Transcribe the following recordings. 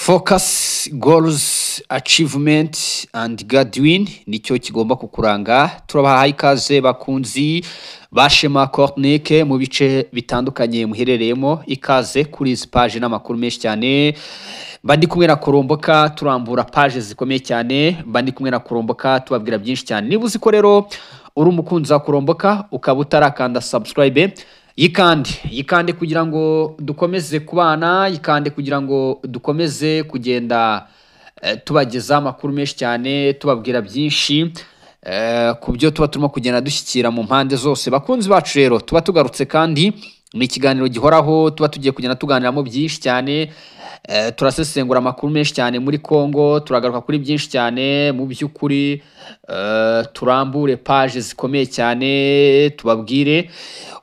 Focus, goals, achievement and Godwin nicyo kigomba kukuranga. Turabahaye ikaze bakunzi bashema Cornique mu bice bitandukanye muherereyemo, ikaze kuri izi page n'amakuru menshi cyane. Bandi kumwe na Koromboka turambura page zikomeye cyane, bandi kumwe na Koromboka tubabwira byinshi cyane. Niba uzi ko rero uri umukunzi wa Koromboka ukaba utarakanda subscribe, yikande kugira ngo dukomeze kubana, yikande kugira ngo dukomeze kugenda tubageza amakuru menshi cyane, tubabwira byinshi ku byo tuba turimo kugenda dushyikira mu mpande zose. Bakunzi bacu rero tuba tugarutse kandi ni ikiganiro gihoraho, tuba tugiye kugenda tuganiramo byinshi cyane. Turasesengura amakuru menshi cyane muri Kongo, turagaruka kuri byinshi cyane mu by'ukuri, turambure page zikomeye cyane, tubabwire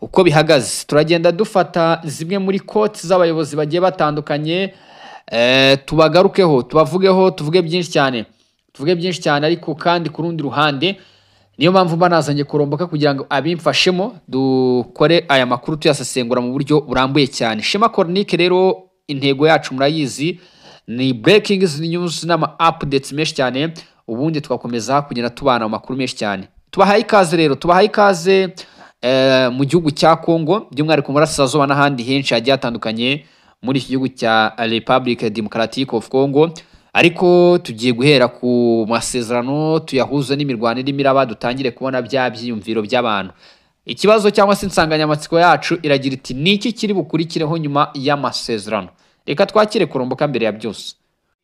uko bihagaze. Turagenda dufata zimwe muri quotes z'abayobozi bagiye batandukanye, tubagarukeho, tubavugeho, tuvuge byinshi cyane ariko kandi ku rundi ruhande niyo mpamvu banazanye Koromboka kugira ngo abimfashemo dukore aya makuru tuyasesengura mu buryo burambuye cyane. Shema Cornique rero intego yacu murayizi, ni breaking news n'ama updates menshi cyane, ubundi twakomeza kugenda tubana mu makuru menshi cyane. Tubahaye ikaze rero, tubahaye ikaze mu gihugu cya Kongo, by'umwihariko mu Burasirazuba n'ahandi henshi hagiye hatandukanye muri iki gihugu cya Republic Democratic of Congo. Ariko tugiye guhera ku masezerano tuyahuza n'imirwano irimo iraba, dutangire kubona bya byiyumviro by'abantu. Ikibazo cyangwa se insanganyamatsiko yacu iragira iti niki kiri bukurikireho nyuma y'amasezerano. Reka twakire Koromboka mbere ya byose.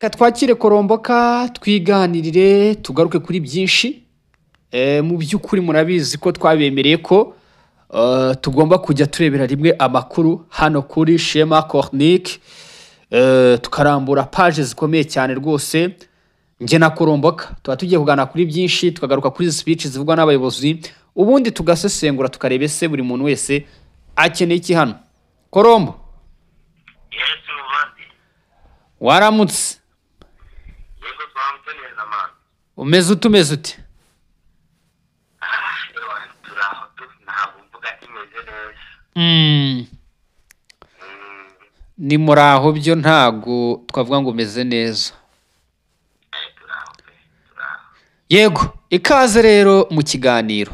Reka twakire Koromboka twiganirire, tugaruke kuri byinshi. Mu by'ukuri murabizi ko twabemereye ko tugomba kujya turebera rimwe amakuru hano kuri Shema Cornique, tukarambura page zikomeye cyane rwose. Nge na Koromboka tuba tugiye kugana kuri byinshi, tukagaruka kuri speech zivugwa n'abayobozi, ubundi tugasesengura tukareba ese buri muntu wese akeneye iki hano. Korombo, Yes, Muvandi. waramutse? Yego twamutse neza man. Umeze utumeze ute? Turaho ntabwo mvuga imeze neza. Ni muraho byo ntago twavuga ngo umeze neza. Turaho. Yego, ikaze rero mu kiganiro.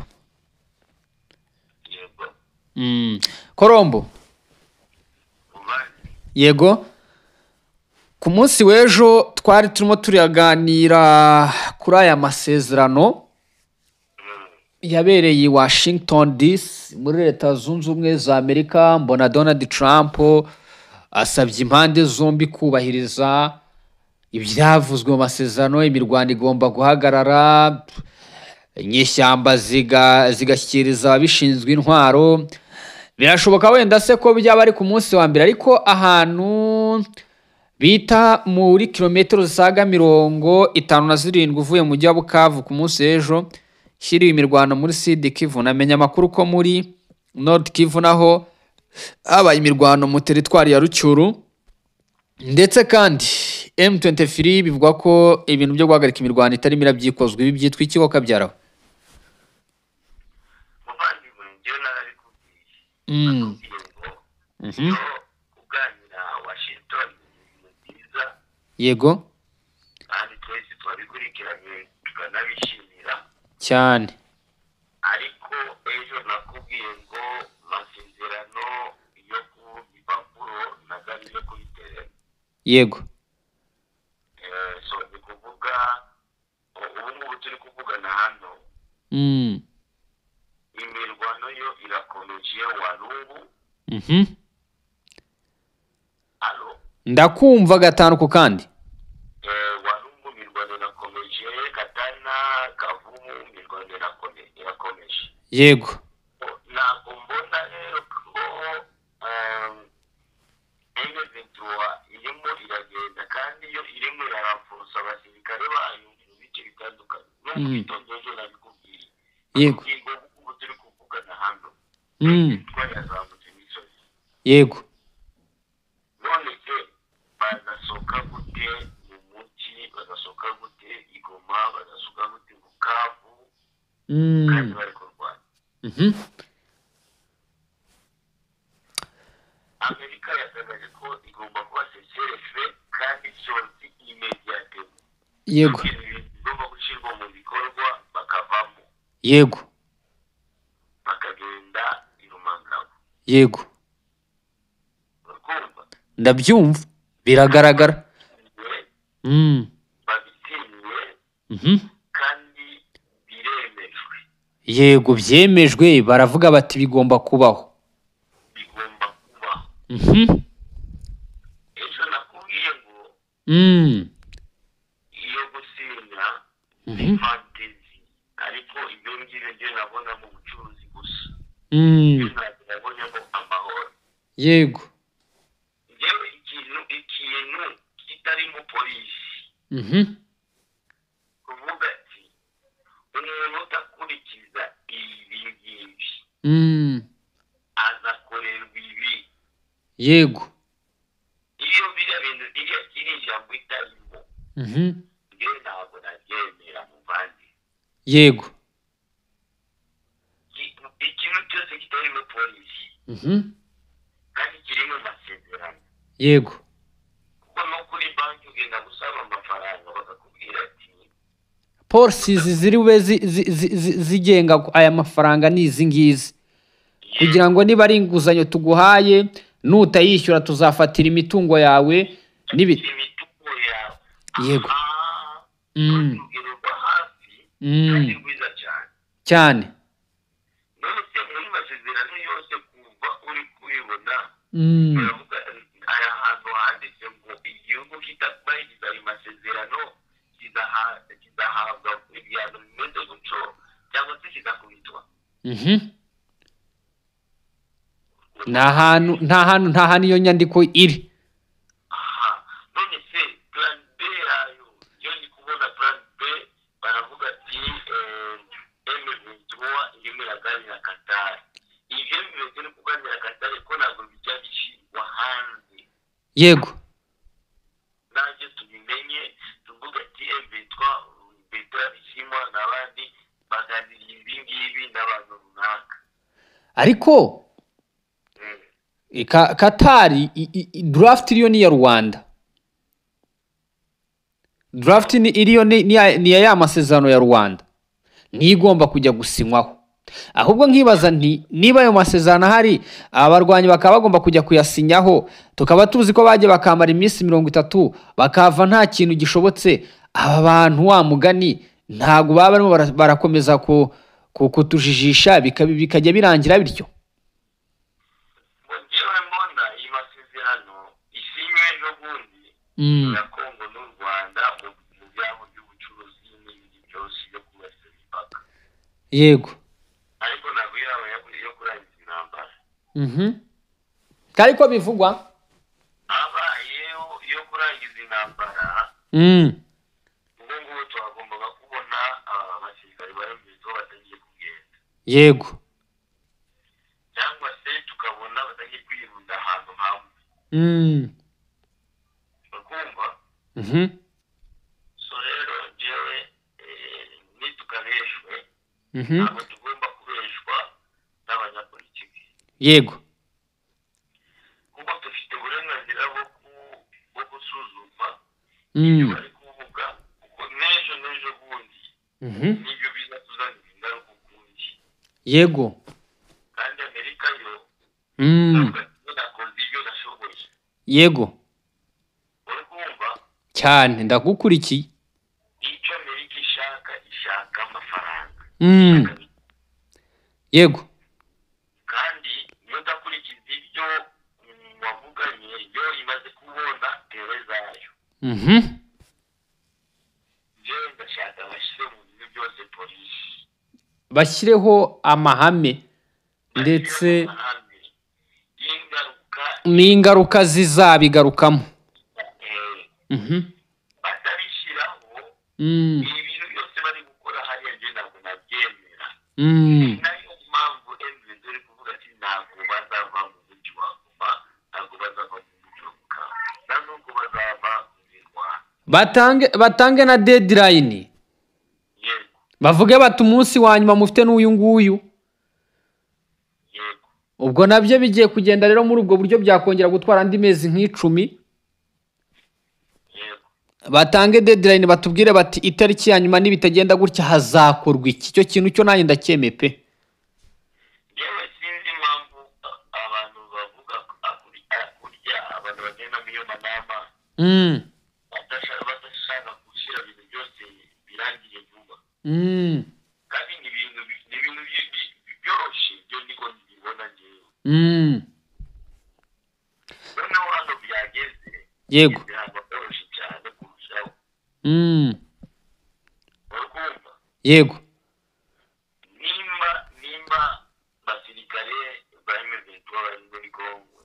Yego. Korombo, Muvandi. yego, ku munsi w'ejo twari turimo turaganira kuri aya masezerano yabereye i Washington DC muri Leta Zunze Ubumwe za Amerika. Mbona Donald Trump asabye impande zombi kubahiriza ibyavuzwe mu masezerano, imirwano igomba guhagarara, inyeshyamba zigashyikiriza ababishinzwe intwaro. Birashoboka wenda se ko byaba ari ku munsi wa mbere, ariko ahantu bita muri kilometero zisaga 57 uvuye mu mujyi wa Bukavu ku munsi w'ejo shyiriwe imirwano muri Sud Kivu. Namenya amakuru ko muri Nord Kivu naho habaye imirwano mu teritwari ya Rucyuru, ndetse kandi M23 bivuga ko ibintu byo guhagarika imirwano itarimo irabyikozwa. Ibi byitwa iki ko kabyaraho? Muvandi njyewe narabikubwiye. Yo kuganira Washington ni byiza. Yego Kandi twese twabikurikiranye tukanabishimira. cyane. Ariko ejo nakubwiye ngo masezerano yo ku gipapuro nagariye kubiterera. Yego. So ni kuvuga ubu ngubu turi kuvugana hano, imirwano yo irakomeje Walungu. Alo, Ndakumva gatanu ku kandi. Walungu imirwano irakomeje, Katana, Kavumu imirwano irakomeje. Yego. Ntabwo mbona rero ko M23 irimo iragenda, kandi iyo irimo iraramfurusa abasirikare bayo mu bice bitandukanye. No mu gitondo ejo nabikubwiye. Yego. Ubu turi kuvugana hano. Twayazamutse imisozi. Yego. None se bagasohoka gute mu mujyi, bagasohoka gute i Goma, bagasohoka gute mu Bukavu, kandi bari kurwana. Amerika yatangaje ko igomba kuba CCF kandi byose yego bigomba gushyirwa mu bikorwa bakavamo yego bakagenda i Rumangabo. yego Urumva ndabyumva biragaragara. babitinye kandi biremejwe, yego byemejwe baravuga bati bigomba kubaho. bigomba kubaho. Ejo nakubwiye ngo iyo gusinya ni fantezi, ariko ibyo ngibyo njye nabona mu bucuruzi gusa, ibyo ntabwo nabonyemo amahoro. yego njyewe ikintu kitarimo polisi kuvuga ati umuntu udakurikiza ibi ngibi azakorerwa ibi. yego iyo biriya bintu iri jambo itarimo njyewe ntabwo naryemera muvandi. yego ikintu cyose kitarimo polisi kandi kirimo amasezerano. yego kuko no kuri banki ugenda gusaba amafaranga bakakubwira ati polisi ziri bube zigenga aya mafaranga ni izi ngizi, kugira ngo niba ari inguzanyo tuguhaye nutayishyura tuzafatira imitungo yawe imitungo yawe. yego urugero rwa hafi kandi rwiza cyane cyane. none se muri masezerano yose kuva uri kubibona baravuga aya hantu handitse ngo igihugu kitubahiriza ayo masezerano kizahabwa ibihano bimeze gutyo cyangwa se kizakubitwa. nta hantu iyo nyandiko iri. none se plan B yayo yo ndi kubona plan B baravuga ati M23 irimo iraganira Qatar. ibyo bimeze no kuganira Qatar ko ntabwo bijya bishyirwa hanze. yego nanjye tubimenye tuvuga ati M23 bishimwa n'abandi baganiriye ibi ngibi n'abantu runaka. ariko Katari draft iriyo ni ya Rwanda, draft iriyo ni ya masezerano ya Rwanda niyo igomba kujya gusinywaho. ahubwo nkibaza nti niba ayo masezerano ahari abarwanyi bakaba bagomba kujya kuyasinyaho, tukaba tuzi ko bagiye bakamara iminsi 30 bakava nta kintu gishobotse, aba bantu wa mugani ntago baba barimo barakomeza kutujijisha bikajya birangira bityo. njyewe mbona iyi masezerano isinywe ejo bundi ya Kongo n'u Rwanda mu byabo by'ubucuruzi n'ibindi byose byo kubahiriza imipaka. yego ariko ntabwo yaba yo kurangiza intambara. kari ko bivugwa habayeho yo kurangiza intambara. ubwo ngubu twagombaga kubona abasirikare baremezwa batagiye kugenda, yego cyangwa se tukabona batagiye kwirunda ahantu hamwe. bakumva so rero njyewe nitukaneshwe ntabwo tugomba kubeshwa n'abanyapolitiki. yego kuko dufite uburenganzira bwo gusuzuma ibyo bari kuvuga, kuko n'ejo bundi nibyo biza tuzanira ingaruka ukundi. yego kandi Amerika yo nakoze ibyo nashoboye. yego uri kumva cyane ndagukurikiye. icyo Amerika ishaka amafaranga. yego kandi iyo udakurikiza ibyo wavuganye yo imaze kubona tere zayo. njyewe ndashaka bashyire mu bintu byose polisi, bashyireho amahame ndetse n'ingaruka zizabigarukamo. batabishyiraho ibintu byose bari gukora hariya njye ntabwo nabyemera. ni nayo mpamvu M23 iri kuvuga ati ntabwo bazava mu mujyi wa Goma, ntabwo bazava mu mujyi wa Bukavu, nta nubwo bazava mu mirwano. batange na deadline. yego bavuge bati umunsi wa nyuma mufite n'uyu nguyu. yego ubwo nabyo bigiye kugenda rero muri ubwo buryo byakongera gutwara andi mezi nk'icumi. yego batange deadline batubwire bati itariki ya nyuma nibitagenda gutya hazakorwa iki. Cyo kintu cyo nanjye ndacyemeye pe. yewe sinzi impamvu abantu bavuga kurya abantu bagenda muri iyo manama badashaka gushyira ibintu byose birangiye vuba. Kandi ni ibintu byoroshye, byo niko mbibona njyewe. Noneho hano byageze Yego. ntabwo byoroshye cyane kurushaho. Urakumva? Yego. nimba basirikare bari muri Kongo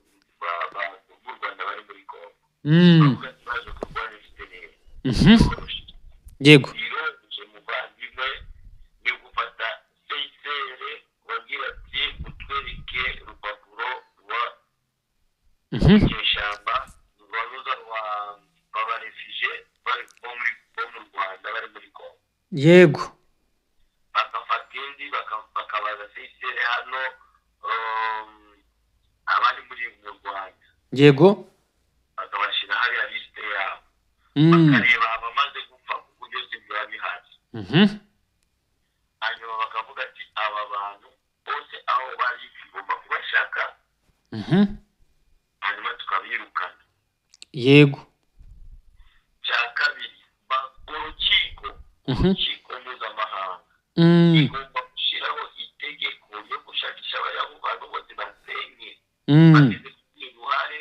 b'u Rwanda bari muri Kongo bavuga ati baje kurwanya FDLR. Yego. biroroshye muvandimwe ni gufata CICR bagira ati utwereke urupapuro rwa inyeshyamba rwaruza rw'abarefugee bari mu Rwanda bari muri Kongo. Yego. Bakafata indi bakabaza CICR hano abari muri mu Rwanda. Yego. Bakabashyira hariya lisite yabo bakareba abamaze gupfa kuko byose biba bihari. Hanyuma bakavuga ati aba bantu bose aho bari tugomba kubashaka hanyuma tukabirukana. Yego. Cya kabiri urukiko mpuzamahanga igomba gushyiraho itegeko ryo gushakisha abayabo bantu bose basenye bageze kugira uruhare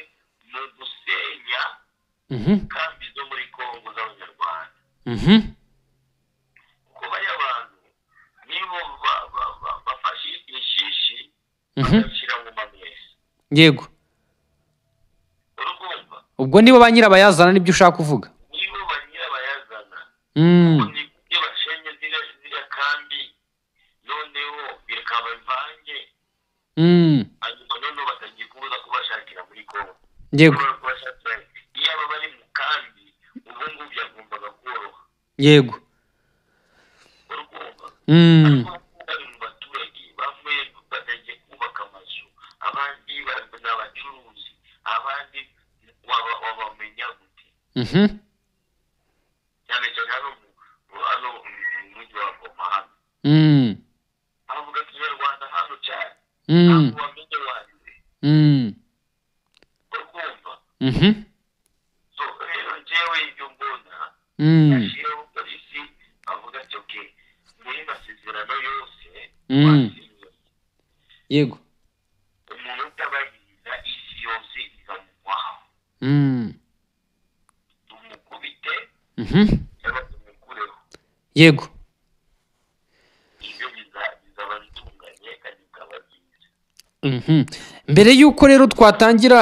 mu gusenya kambi zo muri Kongo z'Abanyarwanda. Kuko bariya bantu nibo bafashe ishishi bagashyira mu mamesa. Yego. Urumva? Ubwo nibo ba nyirabayazana nibyo ushaka kuvuga? Nibo ba nyirabayazana. Iyo bashenye ziriya kambi noneho bikaba imvange hanyuma noneho batagiye kubuza kubashakira muri Kongo. Yego. Iyo aba bari mu kambi ubu ngubu byagombaga koroha. Yego. Urumva? Ariko bari mu baturage bamwe batagiye kubaka amazu, abandi ni abacuruzi, abandi wabamenya gute. Cyane cyane hano mu mujyi wa Goma hano bavuga Kinyarwanda hano cyane ntabwo wamenye wanze. Urumva? So rero njyewe ibyo mbona ashyiraho polisi bavuga ati okay muri masezerano yose wasinye. Yego. Umuntu utabahiriza isi yose izamugwaho. Tumukubite cyangwa tumukureho. Yego. Ibyo bizaba bitunganye kandi bikaba byiza. Mbere yuko rero twatangira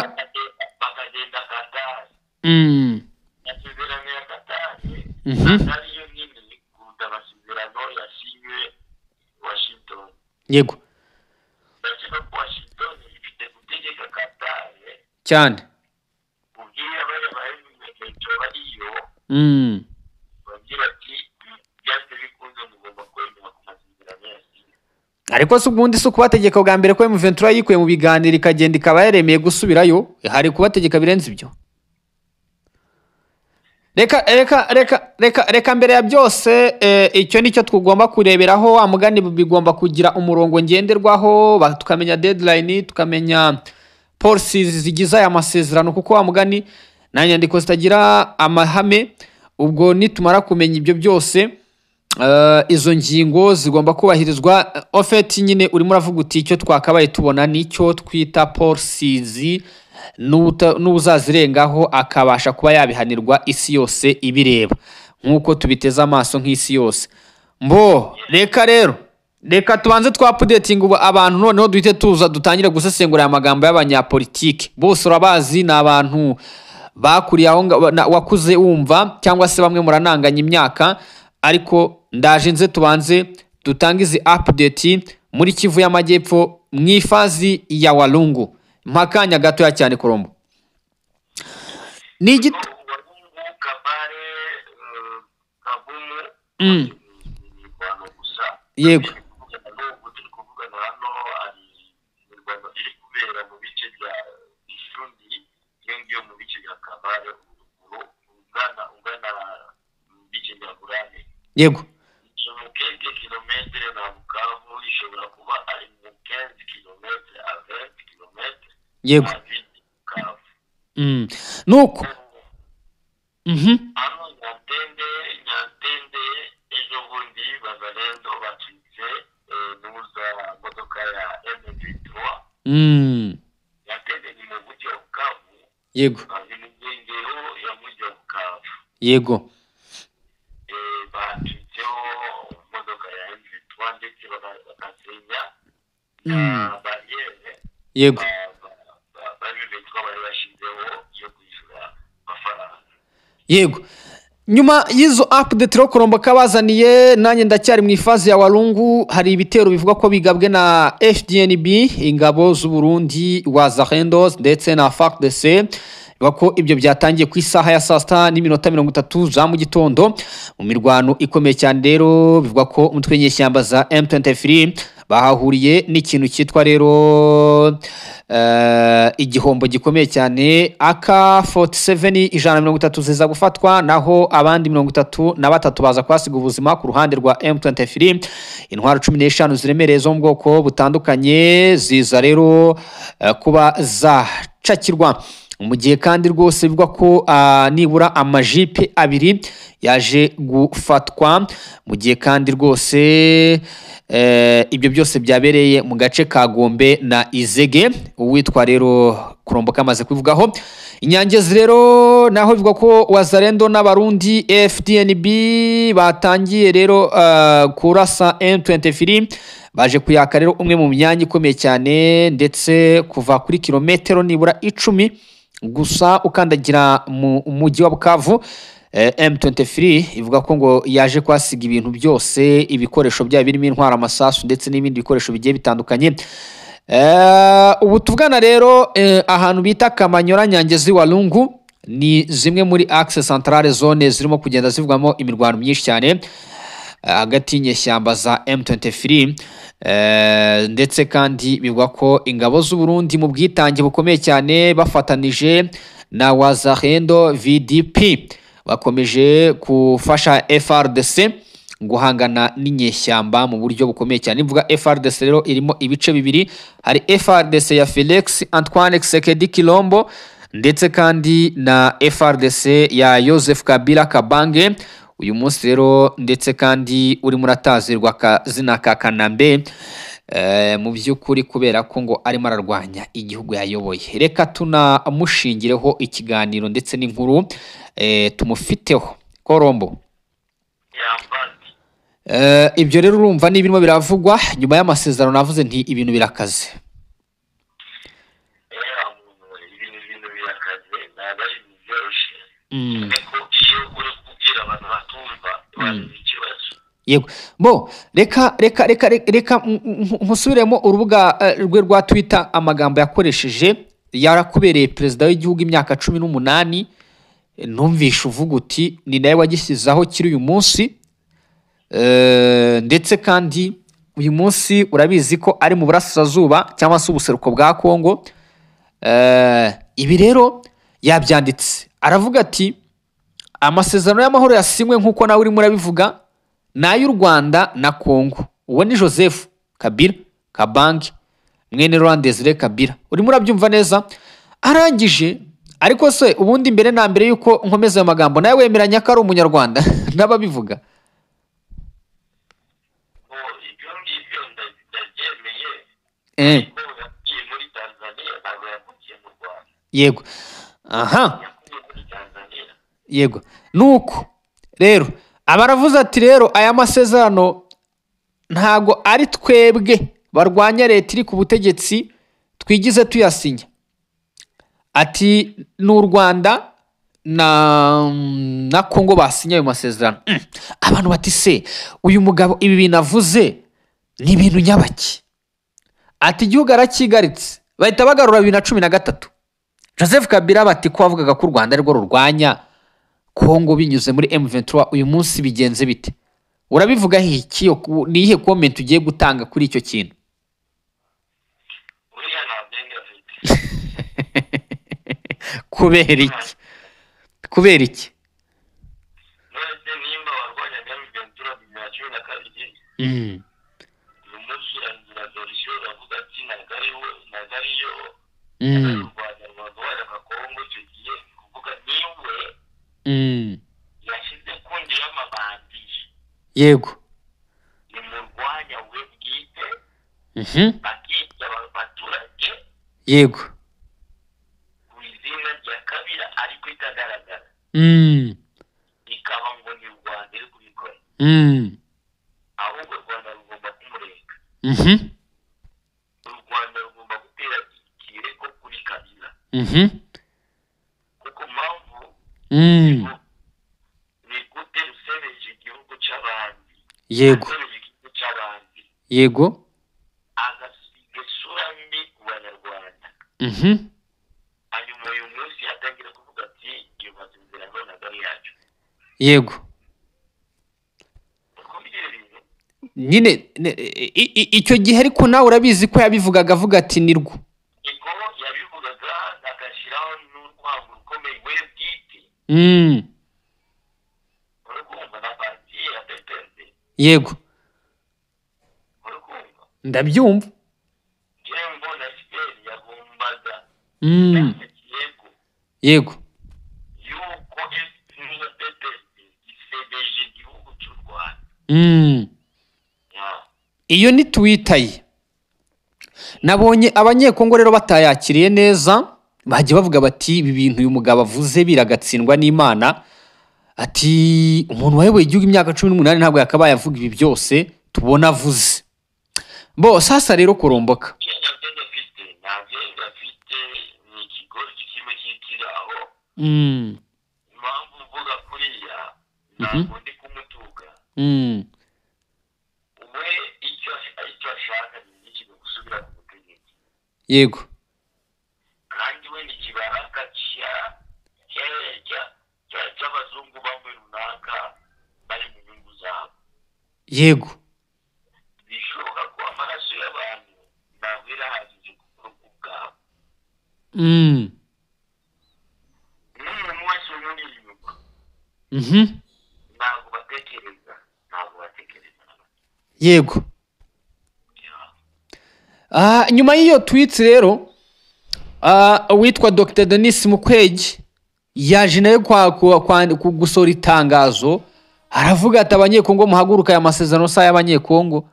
bakagenda Katari. Amasezerano ya Katari ariyo nini kuruta amasezerano yasinywe Washington. Yego. Ndakeka ko Washington ifite gutegeka Katari cyane. ubwira bari bahemeje bariyo bagira ati byanze bikunze mugomba kwemera ku masezerano yasinywe. Ariko se ubundi se kubategeka bwa mbere ko M23 yikuye mu biganiro ikagenda ikaba yaremeye gusubirayo, hari kubategeka birenze ibyo? Reka mbere ya byose icyo nicyo tugomba kureberaho. Wa mugani bigomba kugira umurongo ngenderwaho, tukamenya deadline, tukamenya policies zigize aya masezerano, kuko wa mugani na nyandiko zitagira amahame. Ubwo nitumara kumenya ibyo byose izo ngingo zigomba kubahirizwa. Ofeti nyine urimo uravuga uti icyo twakabaye tubona nicyo twita policies, n'uzazirengaho akabasha kuba yabihanirwa isi yose ibireba nk'uko tubiteze amaso nk'isi yose. Reka tubanze twapudetinga abantu noneho duhite tuza dutangire gusesengura aya magambo y'abanyapolitike. Bose urabazi, ni abantu bakuriye aho wakuze wumva, cyangwa se bamwe murananganya imyaka, ariko ndaje nze tubanze dutange izi update muri Kivu y'Amajyepfo mu ifazi ya Walungu. Mpakanya gatoya cyane Kolombo. Ni igiti Kabare Kavumu yego turi kuvugana hano ari imirwano iri kubera mu bice bya Ishundi, iyo mu bice bya Kabare ugana yego ni mu 15 kilometero na Bukavu, ishobora kuba ari mu 15 kilometero a 20 kilometero yego na Bukavu. nuko Hano Nyantende ejo bundi Bazalendo batwitse n'uza modoka ya M23. Nyantende ni mu mujyi wa Bukavu. yego Ni mu nkengero ya mujyi wa Bukavu. yego Batwitseho modoka ya M23 ndetse bakasenya na bariyeri. yego bari bashizeho yo kwishyura amafaranga. yego nyuma y'izo update rero Colombo kabazaniye, nanjye ndacyari mu ifazi ya Walungu. Hari ibitero bivuga ko bigabwe na FDNB, ingabo z'u Burundi, Wazalendo ndetse na FARDC. Bivuga ko ibyo byatangiye ku isaha ya 6:30 za mu gitondo mu mirwano ikomeye cyane. Rero bivuga ko umutwe w'inyeshyamba za M23 bahahuriye n'ikintu cyitwa rero igihombo gikomeye cyane. AK47 130 ziza gufatwa, naho abandi 33 baza kwasiga ubuzima ku ruhande rwa M23. Intwaro 15 ziremereye zo mu bwoko butandukanye ziza rero kuba zacakirwa, mu gihe kandi rwose bivuga ko nibura amajipe 2 yaje gufatwa, mu gihe kandi rwose ibyo byose byabereye mu gace ka Gombe na Izege. Uwitwa rero Colombo kamaze kuvugaho. Inyangezi rero naho bivuga ko Wazalendo n'abarundi FDNB batangiye rero kurasa M23, baje kuyaka rero umwe mu myanya ikomeye cyane, ndetse kuva kuri kilometero nibura 10 gusa ukandagira mu mujyi wa Bukavu. M23 ivuga ko ngo yaje kwasiga ibintu byose, ibikoresho bya birimo intwara, amasasu ndetse n'ibindi bikoresho bigiye bitandukanye. Ubu tuvugana rero ahantu bita Kamanyora, Nyangezi, Walungu ni zimwe muri axe centrale zone zirimo kugenda zivugamo imirwano myinshi cyane hagati y'inyeshyamba za M23. Ndetse kandi bivuga ko ingabo z'u Burundi mu bwitange bukomeye cyane bafatanije na Wazalendo VDP bakomeje gufasha FARDC guhangana n'inyeshyamba mu buryo bukomeye cyane. Ivuga FARDC rero irimo ibice bibiri, hari FARDC ya Felix Antoine Tshisekedi Kilombo ndetse kandi na FARDC ya Joseph Kabila Kabange uyu munsi rero, ndetse kandi uri muratazirwa akazina ka Kanambe mu by'ukuri kubera ko ngo arimo ararwanya igihugu yayoboye. Reka tunamushingireho ikiganiro ndetse n'inkuru tumufiteho. Colombo, ibyo rero urumva ni birimo biravugwa nyuma y'amasezerano. Navuze nti ibintu birakaze. ibintu birakaze, ntabwo ari ibintu byoroshye. Ariko iyo uri kubwira abantu batumva bazi ikibazo. Yego bo reka nkusubiremo urubuga rwe rwa Twitter, amagambo yakoresheje yarakubereye perezida w'igihugu imyaka 18. Numvisha uvuga uti ni nawe wagishyizaho kiri uyu munsi, ndetse kandi uyu munsi urabizi ko ari mu burasirazuba cyangwa se ubuseruko bwa Kongo. Ibi rero yabyanditse, aravuga ati amasezerano y'amahoro yasinywe nk'uko nawe urimo urabivuga n'ay'u Rwanda na Kongo. Uwo ni Joseph Kabila Kabange mwene Laurent Desire Kabila. Urimo urabyumva neza. Arangije ariko se ubundi mbere na mbere yuko nkomeza amagambo, nawe wemeranya ko ari umunyarwanda n'ababivuga? Ibyo ngibyo ndabyemeye. Muri Tanzania ntabwo yavukiye mu Rwanda. Yego. Aha. Yego. Nuko rero abaravuze ati rero aya masezerano ntago ari twebwe barwanya leta iri ku butegetsi twigize tuyasinya. Ati n'u Rwanda na Kongo basinya ayo masezerano. Abantu bati se uyu mugabo ibi bintu avuze ni ibintu nyabaki? Ati igihugu arakigaritse, bahita bagarura 2013. Joseph Kabila bati ko avugaga ko u Rwanda ari rwo rurwanya Kongo binyuze muri M23, uyu munsi bigenze bite? Urabivuga iki? Ni ihe comment ugiye gutanga kuri icyo kintu? Uriya ntabwo afite. Kubera iki? Kubera iki? None nimba warwanyaga M23 umunsi urangira dorisiyo uravuga ati nagariyo rwanda rwanda Kongo icyo gihe kuvuga niwe yashyize kundi y'amabandi yego nimurwanya we bwite akica abaturage yego ku izina rya Kabila ariko itagaragara ikaba ngo ni u Rwanda iri kubikora ahubwo u Rwanda rugomba kumureka u Rwanda rugomba gutera ikirego kuri Kabila kuko mpamvu ni gute rusebeje igihugu cy'abandi yego yego agasiga isura mbi ku banyarwanda hanyuma uyu munsi atangira kuvuga ati iyo masezerano ntabwo ari yacu yego nyine icyo gihe ariko nawe urabizi ko yabivugaga avuga ati nirwo iko yabivugaga agashyiraho n'urwango rukomeye we bwite urukumva na parti ya PPRD yego urukumva ndabyumva Jembo na Siperi yagombaga yego yuko niba PPRD isebeje igihugu cy'u Rwanda iyo ni Twitter ye nabonye abanyekongo rero batayakiriye neza bagiye bavuga bati ibi bintu uyu mugabo avuze biragatsindwa n'Imana ati umuntu wayoboye igihugu imyaka 18 ntabwo yakabaye avuga ibi byose tubona avuze bo sasa rero kuromboka impamvu uvuga kuriya ntabwo ndi kumutuka we icyo ashaka ni iki gusubira ku butegetsi yego kandi we ni kibaraka cy'abazungu bamwe runaka bari mu nyungu zabo yego bishoboka ko amaraso y'abantu ntabwo irahagije ku bwoko bwabo n'umuntu wese umuri inyuma ntabwo batekereza yego nyuma y'iyo tweet rero witwa Dr Denis Mukwege yaje nayo gusora itangazo aravuga ati abanyekongo muhaguruka aya masezerano sa y'abanyekongo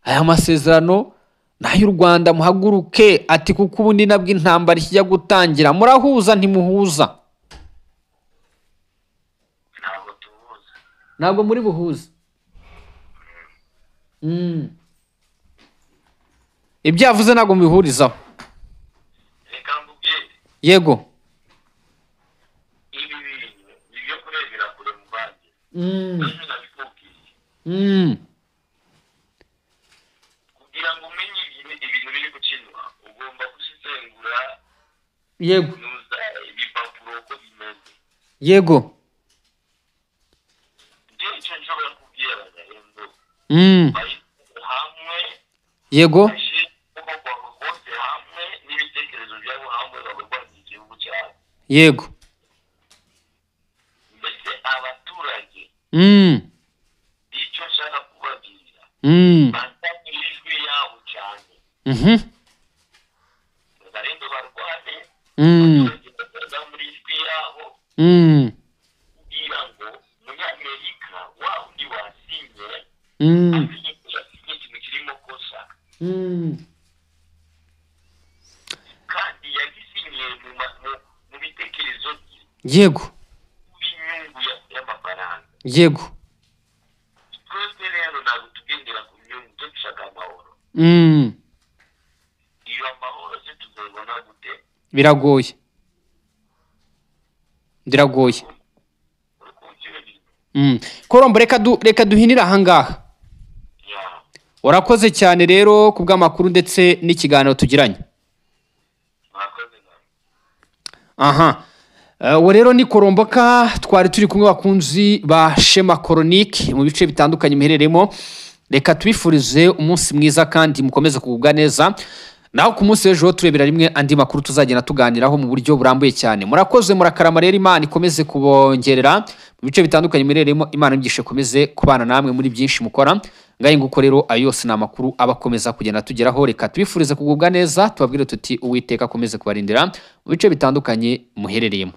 aya masezerano n'ay'u Rwanda muhaguruke ati kuko ubundi nabwo intambara ikijya gutangira murahuza ntimuhuza ntabwo muri buhuza ibyo yavuze ntabwo mubihurizaho yego ibi bintu nibyo kurebera kure mu bandi kugira ngo umenye ibintu biri gukinwa ugomba gusesengura yego ibipapuro uko bimeze yego icyo nshobora kubwira abanyarwanda hamwe yego bose hamwe n'ibitekerezo byabo hamwe bagaragaza igihugu cyabo yego mbese abaturage icyo nshaka kubabwira batanga ijwi yabo cyane barinde barwane abaturage bakaza muri ijwi yabo kugira ngo umunyamerika wa undi wasinye amenye ko yasinye ikintu kirimo kosa kandi yagisinyiye mu bitekerezo bye yego b'inyungu y'amafaranga yego twese rero ntabwo tugendera ku nyungu twe dushaka amahoro iyo amahoro se tuzabona gute biragoye Korombo reka duhinira ahangaha urakoze cyane rero ku bw'amakuru ndetse n'ikiganiro tugiranye uwo rero ni Koromboka twari turi kumwe bakunzi ba Shema Chronique mu bice bitandukanye muhereremo reka tubifurize umunsi mwiza kandi mukomeze kugubwa neza naho ku munsi w'ejo turebera rimwe andi makuru tuzagenda tuganiraho mu buryo burambuye cyane murakoze murakarama rero Imana ikomeze kubongerera mu bice bitandukanye muhereremo Imana imigisha ikomeze kubana namwe muri byinshi mukora ngaye nguko rero ayo yose ni amakuru abakomeza kugenda tugeraho. Reka tubifurize kugubwa neza, tubabwire tuti Uwiteka akomeze kubarindira mu bice bitandukanye muherereyemo.